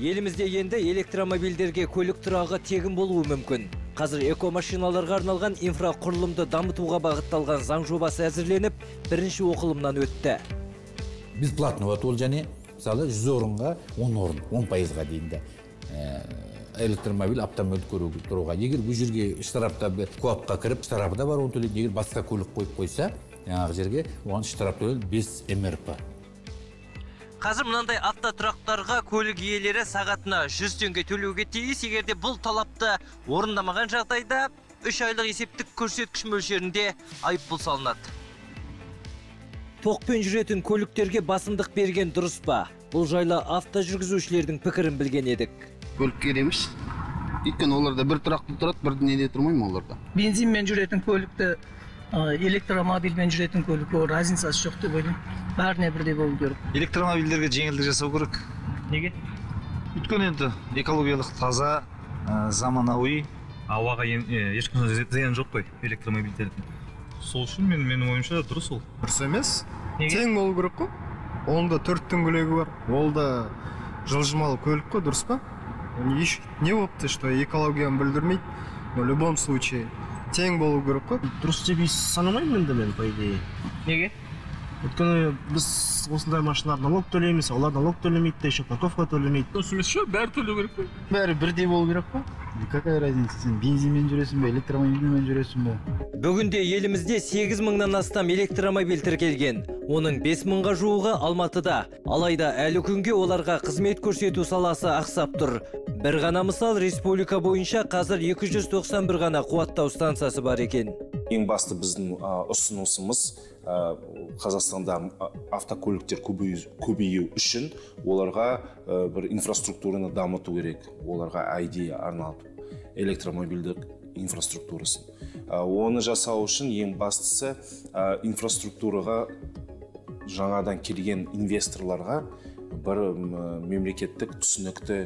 Елімізде енді электромобилдерге көлік тұрағы тегін болуы мүмкін. Қазір экомашиналарға арналған инфрақұрылымды дамытуға бағытталған заң жобасы әзірленіп, бірінші оқылымнан өтті. Біз платный ол және мысалы 100 орынға 10 орын, 10%-ға дейінді электромобиль автомобиль тұруға. Егер бұл жерге штрафта коапқа кіріп, штрафы да бар, оны төлейді. Егер басқа көлік қойып қойса, жаңағы жерге оған штраф төлейді 5 МРП. Қазір мынандай автотұрақтарға көлік иелері сағатына 100 теңге төлеуге тиіс. Егерде бұл талапты орындамаған жағдайда 3 айлық есептік көрсеткіш мөлшерінде айыппұл салынады. Тоқпен жүретін көліктерге басымдық берген дұрыс па? Бұл жайлы автожүргізушілердің пікірін білген едік. Көлікке емес. Өйткені оларда бір тұрақты тұрады, бір неде тұрмаймын оларда. Бензинмен жүретін көлікті электромобильмен жүретін көлікке разницасы жоқ деп ойлаймын. Бәріне бірдей болу керек. Электромобильдерге жеңілдік жасау керек. Неге? Өйткені енді экологиялық таза, заманауи, ауаға ешқандай зиян жоқ қой электромобильдердің. Сол үшін менің ойымша дұрыс ол. Дұрыс емес. Тең болу керек қой. Онда 4 дөңгелегі бар. Ол да жылжымалы көлік қой, дұрыс па? Не болыпты, что экологияны білдірмейді. Но в любом случае тең болу керек қой. Дұрыс деп санамаймын енді мен, по идее. Неге? Өйткені біз осындай машиналар налог төлейміз, олар налог төлемейді, еще парковка төлемейді. Дұрыс емес шо, бәрі төлеу керек қой. Бәрі бірдей болу керек қой. Какая разница, сен бензинмен жүресің бе, электромобильмен жүресің бе? Бүгінде елімізде 8 мыңнан астам электромобиль тіркелген. Оның 5 мыңға жуығы Алматыда. Алайда әлі күнге оларға қызмет көрсету саласы ақсап тұр. Бір ғана мысал, республика бойынша қазір 291 ғана қуаттау станциясы бар екен. Ең басты біздің ұсынысымыз Қазақстанда автокөліктер көбею үшін оларға бір инфраструктураны дамыту керек. Оларға ID арналып электромобильдік инфраструктурасын. Оны жасау үшін ең бастысы инфраструктураға жаңадан келген инвесторларға бір мемлекеттік түсінікті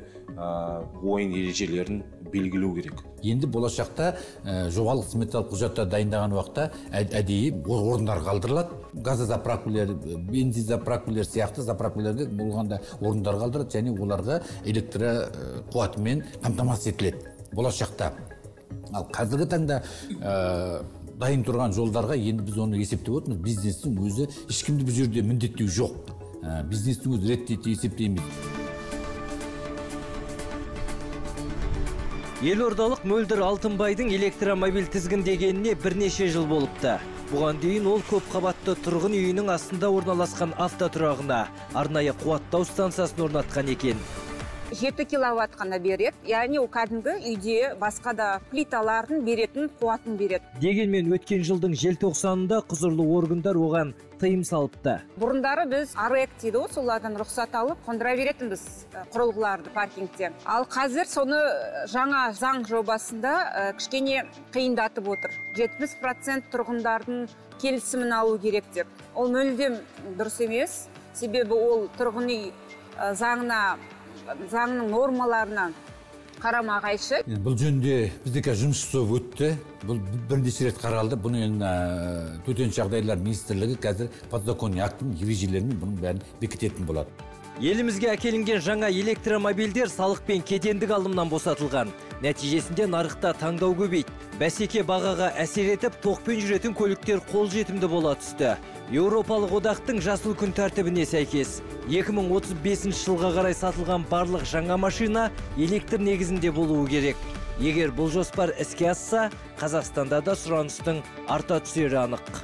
ойын ережелерін белгілеу керек. Енді болашақта жобалық сметалық құжаттар дайындаған уақытта әдейі орындар қалдырылады. Газозаправкілер, бензин заправкілер сияқты заправкілерде болғанда орындар қалдырылады және оларға электро қуатымен қамтамасыз етіледі болашақта. Ал қазіргі таңда дайын тұрған жолдарға енді біз оны есептеп отырмыз. Бизнестің өзі ешкімді бұл жерде міндеттеу жоқ. Бизнестің өзі реттейді есептейміз. Елордалық Мөлдір Алтынбайдың электромобиль тізгіндегеніне бірнеше жыл болыпты. Бұған дейін ол көп қабатты тұрғын үйінің астында орналасқан автотұрағына арнайы қуаттау станциясын орнатқан екен. 7 киловатт қана береді, яғни ол кәдімгі үйде басқа да плиталарын беретін, қуатын береді. Дегенмен өткен жылдың желтоқсанында құзырлы органдар оған тыйым салыпты. Бұрындары біз АРЭК дейді ғой, солардан рұқсат алып қондыра беретінбіз құрылғыларды паркингте. Ал қазір соны жаңа заң жобасында кішкене қиындатып отыр. 70% тұрғындардың келісімін алу керек деп. Ол мүлдем дұрыс емес, себебі ол тұрғын үй заңның нормаларына қарама-қайшы. Бұл жөнінде біздегі жұмыс жасау өтті. Бұл бірнеше рет қаралды. Бұны төтенше жағдайлар министрлігі қазір подзаконный актің ережелерімен бұның бәрін бекітетін болады. Елімізге әкелінген жаңа электромобильдер салық пен кедендік алымнан босатылған. Нәтижесінде нарықта таңдау көбейді. Бәсеке бағаға әсер етіп, тоқпен жүретін көліктер қолжетімді бола түсті. Еуропалық одақтың жасыл күн тәртібіне сәйкес 2035 жылға қарай сатылған барлық жаңа машина электр негізінде болуы керек. Егер бұл жоспар іске асса, Қазақстанда да сұраныстың арта түсері анық.